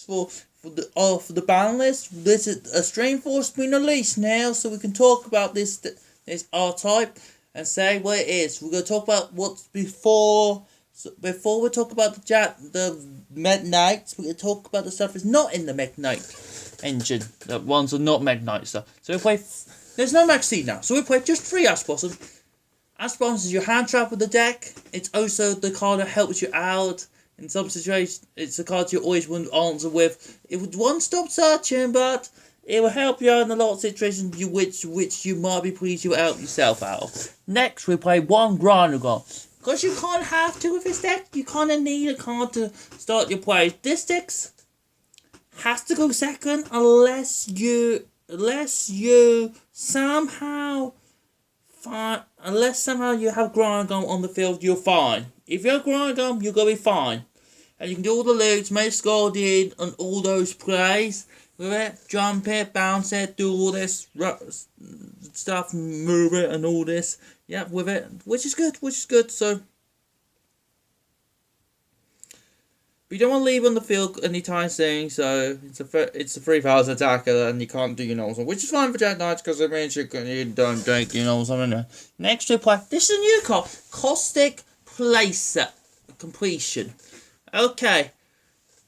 for the ban list. This is a strain force being released now, so we can talk about this R type and say what it is. We're gonna talk about what's before. So before we talk about the Mekk-knight, we're gonna talk about the stuff that's not in the Mekk-knight engine. The ones are not Mekk-knight stuff. So we play. There's no Mekk-seed now, so we play just 3 Asbosses. Asbos is your hand trap with the deck. It's also the card that helps you out. In some situations, it's the card you always want to answer with. It would one-stop searching, but it will help you out in a lot of situations which you might be pleased you out yourself out of. Next, we play 1 Grinder Guard. Because you can't have to with this deck, you kind of need a card to start your play. This deck has to go second unless you somehow you have Grinder Guard on the field, you're fine. If you have Grinder Guard, you're going to be fine. And you can do all the loops, make Scalded, and all those plays with it. Jump it, bounce it, do all this stuff, move it, and all this. Yeah, with it, which is good. So, but you don't want to leave on the field anytime soon. So it's a 3,000 attacker, and you can't do your normal, which is fine for Jack Knights because it means you don't take your normal something. Next we play. This is a new card, Caustic Placer Completion. Okay,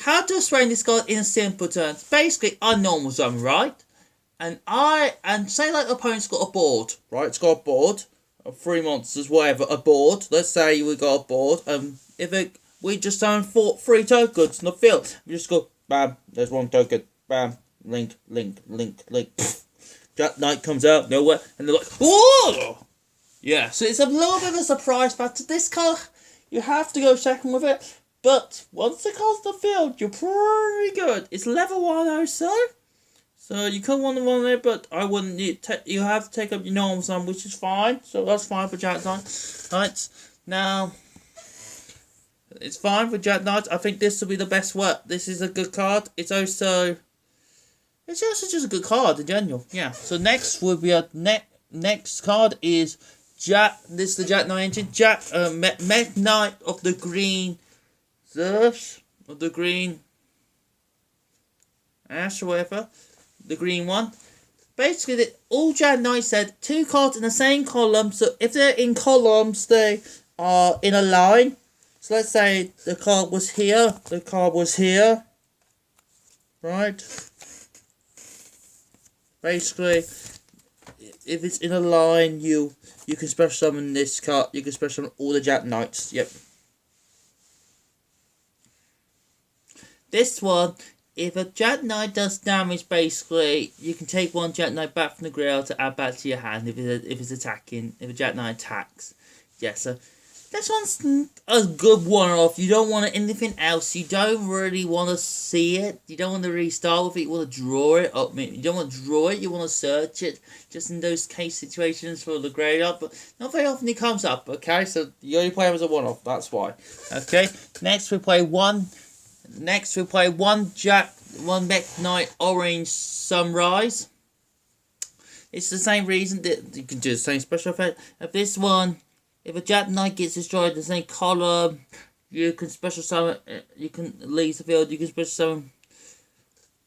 how to explain this card in simple terms? Basically, I normal summon, right? And say like the opponent's got a board, right? It's got a board of 3 monsters, whatever, a board. Let's say we got a board. We just summon 3 tokens in the field. We just go, bam, there's 1 token, bam, link. Jack Knight comes out, nowhere, and they're like, whoa! Yeah, so it's a little bit of a surprise factor. This card, you have to go second with it. But once the card's in the field, you're pretty good. It's level 1 also. So you could want to run it, but I wouldn't. You have to take up your normal sum, which is fine. So that's fine for Jack Knight. Right, now, it's fine for Jack Knight. I think this will be the best work. This is a good card. It's also just a good card in general. Yeah. So next will be next card is Jack. This is the Jack Knight engine. Mekk-knight of the green. Of the green ash or whatever, the green one. Basically, all Jack Knight said 2 cards in the same column. So if they're in columns, they are in a line. So let's say the card was here, right? Basically, if it's in a line, you can special summon this card. You can special summon all the Jack Knights. Yep. This one, if a Jack Knight does damage, basically, you can take 1 Jack Knight back from the grail to add back to your hand if it's attacking, if a Jack Knight attacks. Yeah, so this one's a good one-off. You don't want anything else. You don't really want to see it. You don't want to restart with it. You want to draw it up. You don't want to draw it. You want to search it. Just in those case situations for the graveyard. But not very often it comes up, okay? So you only play him as a one-off. That's why. Okay, next we play one Mekk-knight Orange Sunrise. It's the same reason that you can do the same special effect. If this one, if a Jack Knight gets destroyed in the same column, you can special summon. You can leave the field. You can special summon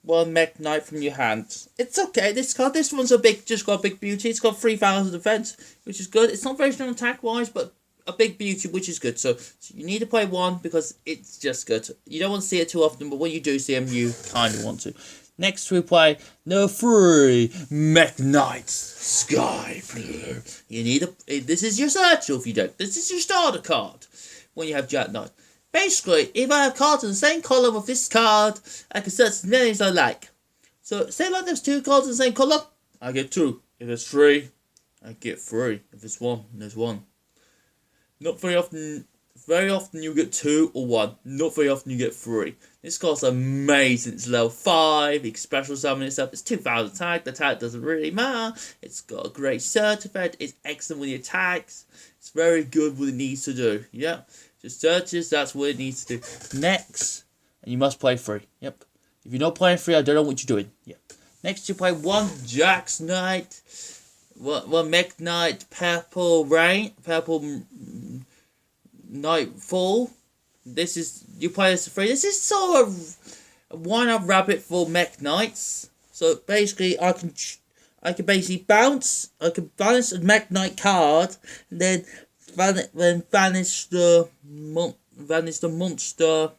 1 Mekk-knight from your hand. It's okay. This one's just got a big beauty. It's got 3,000 defense, which is good. It's not very strong attack wise, but a big beauty, which is good. So you need to play 1 because it's just good. You don't want to see it too often, but when you do see them, you kind of want to. Next we play no 3 Mekk-knight Sky Blue. You need this is your search if you don't. This is your starter card when you have Jack Knight. Basically, if I have cards in the same column with this card, I can search as many as I like. So say like there's 2 cards in the same column, I get 2. If it's 3, I get 3. If it's 1, there's 1. Not very often. Very often you get 2 or 1. Not very often you get 3. This card's amazing. It's level 5. You can special summon itself. It's 2,000 attack. The attack doesn't really matter. It's got a great search effect. It's excellent with the attacks. It's very good what it needs to do. Yeah. Just searches. That's what it needs to do. Next. And you must play 3. Yep. If you're not playing 3, I don't know what you're doing. Yep. Next you play 1 Jack Knight. 1 Mekk-knight Purple Nightfall. This is you play as a 3. This is sort of a 1-up rabbit for Mekk-knights. So basically, I can basically bounce. I can banish a Mekk-knight card, and then banish the monster.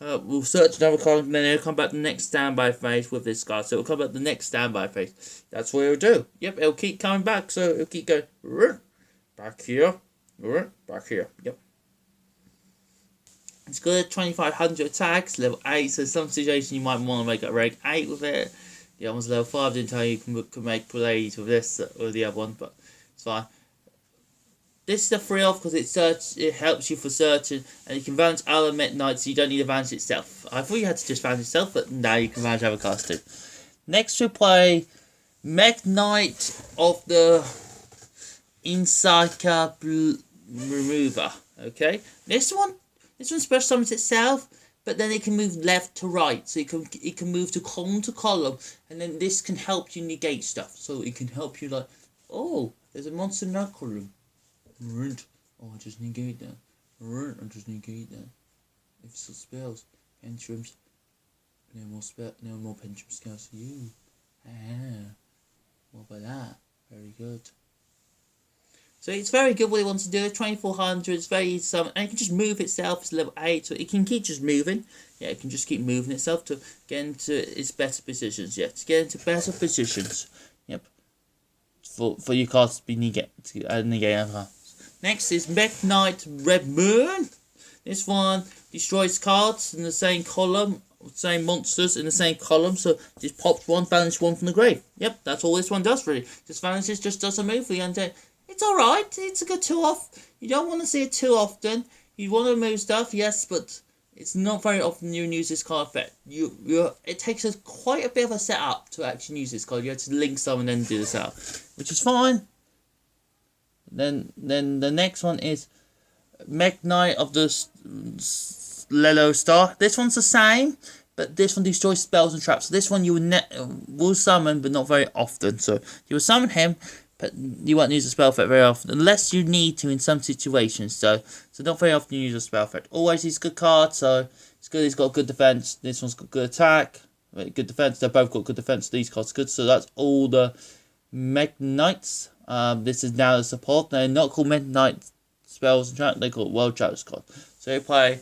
We'll search another card, and then it'll come back the next standby phase with this card. So it'll come back the next standby phase. That's what it'll do. Yep, it'll keep coming back. So it'll keep going back here, back here. Yep. It's good at 2500 attacks, level 8. So some situation you might want to make a rank 8 with it. The other one's level 5. Didn't tell you can make plays with this or the other one, but it's fine. This is a free off because it helps you for searching, and you can vanish other Mekk-knights, so you don't need to vanish itself. I thought you had to just vanish itself, but now you can vanish other cards too. Next we play Mekk-knight of the Insider Remover. Okay, this one special summons itself, but then it can move left to right, so it can move to column, and then this can help you negate stuff. So it can help you like, oh, there's a monster in that column. Oh, I just negate that. I just negate that. If it's spells, pentrums, no more pentrum spells for you. What about that? Very good. So it's very good what it wants to do. 2400, it's very easy to summon, and it can just move itself. It's level 8, so it can keep just moving. Yeah, it can just keep moving itself to get into its better positions. Yeah, to get into better positions. Yep. For your cards to be negate. Next is Mekk-knight Red Moon. This one destroys cards in the same column, same monsters in the same column. So just pops one, banish one from the grave. Yep, that's all this one does really. Just vanishes, just doesn't move for the undead. It's alright, it's a good 2-off. You don't want to see it too often. You want to move stuff, yes, but it's not very often you use this card effect. It takes quite a bit of a setup to actually use this card. You have to link some and then do this out, which is fine. Then the next one is Mekk-knight of the Lelo Star. This one's the same, but this one destroys spells and traps. So this one you will summon, but not very often. So you will summon him, but you won't use a spell effect very often, unless you need to in some situations. So not very often you use a spell effect. Always he's a good card, so it's good. He's got good defense. This one's got good attack, good defense. They've both got good defense. These cards are good. So that's all the Mekk-knights. This is now the support. They're not called Mekk-knight spells and traps. They're called World Traps cards. So you play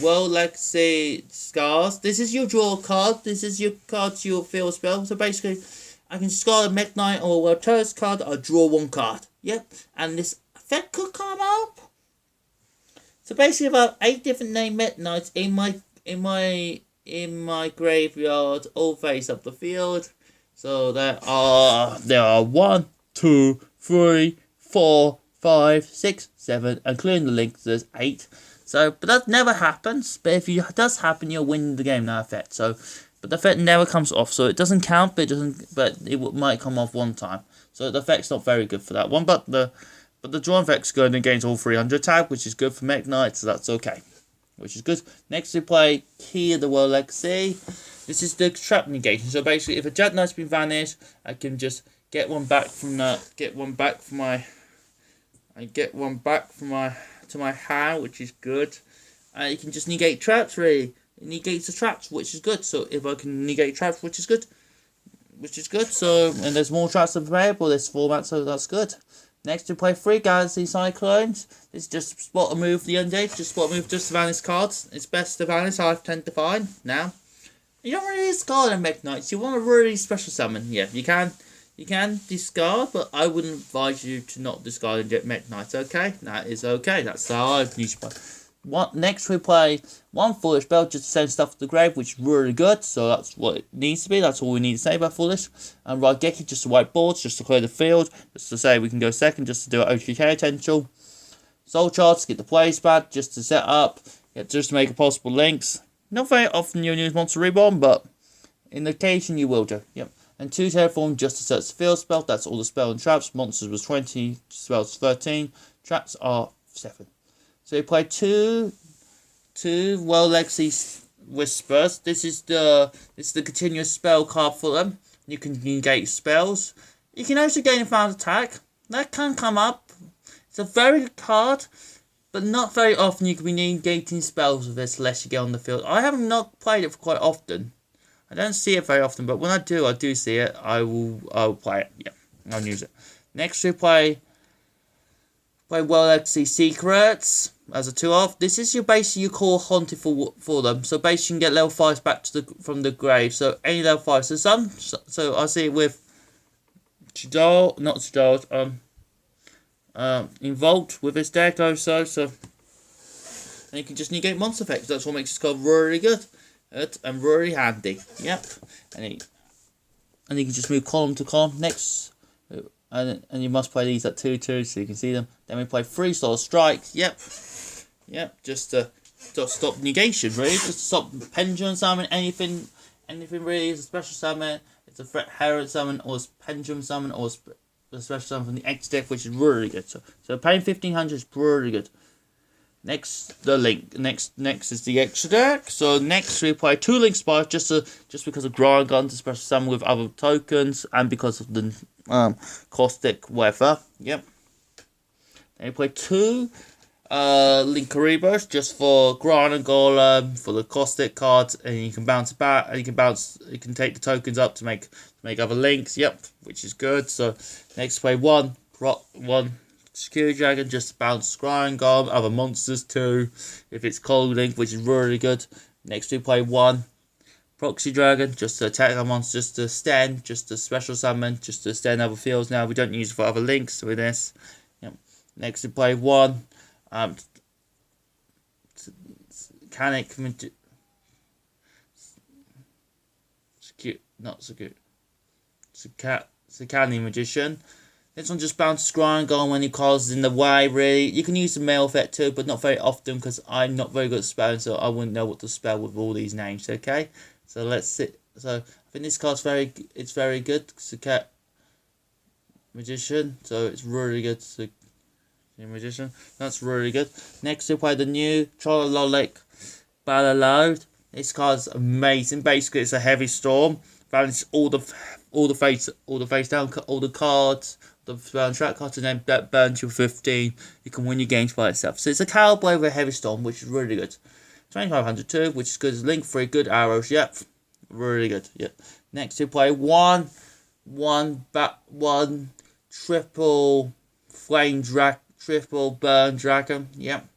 World Legacy Scars. This is your draw card. This is your card to your field spell. So basically, I can discard a Mekk-knight or a World Traps card. I draw one card. Yep, and this effect could come up. So basically, about 8 different named Mekk-knights in my graveyard, all face up the field. So there are 1, 2, 3, 4, 5, 6, 7, including the links. There's 8. So, but that never happens. But if it does happen, you'll win the game. That effect. So, but the effect never comes off. So it doesn't count. But it might come off one time. So the effect's not very good for that one. But the draw effect's good against all 300 tag, which is good for Mekk-knight. So that's okay, which is good. Next we play Key of the World Legacy. This is the trap negation. So basically, if a Jack Knight's been vanished, I can just get one back from my to my hand, which is good. You can just negate traps. Really, it negates the traps, which is good. So if I can negate traps, which is good. So and there's more traps available this format, so that's good. Next we play 3 Galaxy Cyclones. It's just spot a move the undead. Just spot a move just to vanish cards. It's best to vanish. I tend to find now. You don't really discard on Mekk-knights. You want a really special summon. Yeah, you can discard, but I wouldn't advise you to not discard and get Mekk-knights. Okay, that is okay. That's how I usually play. Next we play 1 Foolish Spell just to send stuff to the grave, which is really good. So that's what it needs to be. That's all we need to say about Foolish. And Raigeki just to white boards, just to clear the field, just to say we can go second, just to do an OTK potential. Soul Charts, get the place back, just to set up, just to make a possible links. Not very often you'll use Monster Reborn, but in the occasion you will do. Yep. And 2 Terraform just to search the field spell. That's all the spell and traps. Monsters was 20, spells 13, traps are 7. So you play two World Legacy Whispers. This is the continuous spell card for them. You can negate spells. You can also gain a found attack. That can come up. It's a very good card. but not very often you can be negating spells with this unless you get on the field. I have not played it for quite often. I don't see it very often, but when I do see it. I'll play it. Yeah, I'll use it. Next we play World Legacy Secrets as a 2-off. This is your basically you call haunted for them. So basically you can get level 5s back to from the grave. So any level 5. So I see it with Chidal, not Chidal, Involved with his deck also. So and you can just negate monster effects. That's what makes this card really good. And really handy. Yep. And you can just move column to column. Next, and you must play these at 2/2 so you can see them. Then we play 3-star strike. Yep. Just to stop negation, really. Just to stop pendulum summon. Anything really is a special summon. It's a threat herald summon or pendulum summon or a special summon from the X deck, which is really good. So paying 1500 is really good. Next, the link. Next is the extra deck. So next we play 2 Link Spires just because of grind guns, special summon with other tokens, and because of the caustic weather. Yep. Then we play 2 Link Karibos just for grind and golem for the caustic cards, and you can bounce it back, and you can take the tokens up to make other links. Yep, which is good. So next play 1 Security Dragon, just bounce Scrying Golem, other monsters too, if it's Cold Link, which is really good. Next we play 1 Proxy Dragon, just to attack our monsters, just to stand, just to special summon, just to stand other fields now. We don't use it for other links with this. Yep. Next we play 1 Sakani Magician. This one just bounces Scrying Golem when he calls in the way, really. You can use the mail effect too, but not very often because I'm not very good at spelling, so I wouldn't know what to spell with all these names, okay? So let's see. So I think this card's very good. Sakani Magician, so it's really good. Magician, that's really good. Next we play the new Trololic Ballalode. This card's amazing. Basically, it's a heavy storm. Balance all the face down, all the cards, the burn track cards, and then that burns you 15. You can win your games by itself. So it's a cowboy with a heavy storm, which is really good. 2500 too, which is good. Link free, good arrows. Yep, really good. Yep. Next we play one triple flame drag, triple burn dragon. Yep.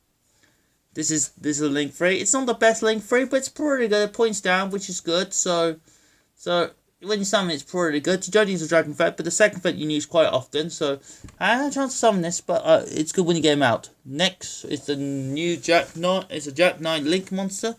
This is a link free. It's not the best link free, but it's pretty good. It points down, which is good. So when you summon, it's pretty good. You don't use the dragon effect, but the second effect you use quite often. So I had a chance to summon this, but it's good when you get him out. Next is the new Jack-knight. It's a Jack-knight link monster.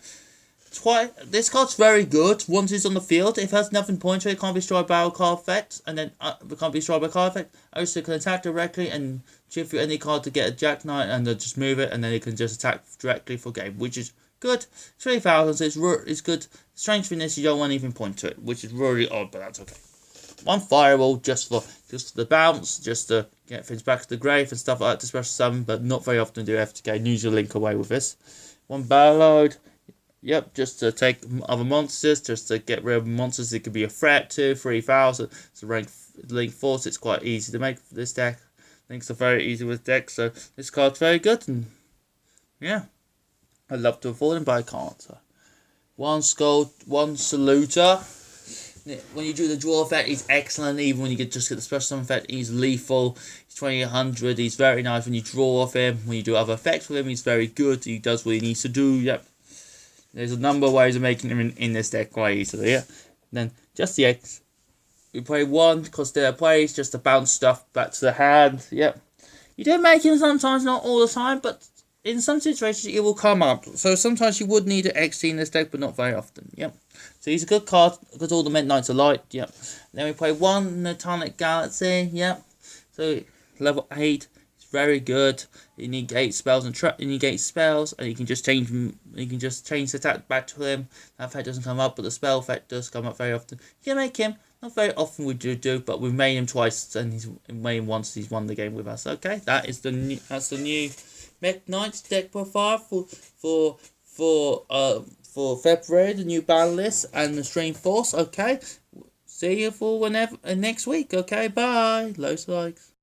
This card's very good. Once it's on the field, if it has nothing point to it, can't be destroyed by a card effect, and then it can't be destroyed by card effect. Also, it can attack directly and chip through any card to get a Jack-knight, and then just move it, and then it can just attack directly for game, which is good. 3,000, so it's good. Strange thing is you don't want even point to it, which is really odd, but that's okay. 1 fireball just for the bounce, just to get things back to the grave and stuff like that to special summon, but not very often do you have to get use your link away with this. 1 Ballalode. Yep, just to take other monsters, just to get rid of monsters it could be a threat to. 3,000. It's a rank link 4, so it's quite easy to make for this deck. Links are very easy with decks, so this card's very good, and yeah. I'd love to afford him, but I can't. So 1 Skull, 1 Saluter. When you do the draw effect, he's excellent. Even when you just get the special summon effect, he's lethal. He's 2800. He's very nice when you draw off him. When you do other effects with him, he's very good. He does what he needs to do. Yep. There's a number of ways of making him in this deck quite easily. Yeah. Then just the X. We play 1 Costella plays just to bounce stuff back to the hand. Yep. You do make him sometimes, not all the time, but in some situations, it will come up. So sometimes you would need an XT in this deck, but not very often. Yep. So he's a good card because all the Mekk-knights are light. Yep. Then we play 1 Natonic Galaxy. Yep. So level 8. It's very good. You negate spells and negate spells, and you can just change. You can just change the attack back to him. That effect doesn't come up, but the spell effect does come up very often. You can make him. Not very often we do, but we've made him twice, and he's made him once. He's won the game with us. Okay, that's the new Mekk-knight deck profile for February, the new battle list and the stream force. Okay, see you for whenever next week. Okay, bye. Loads of likes.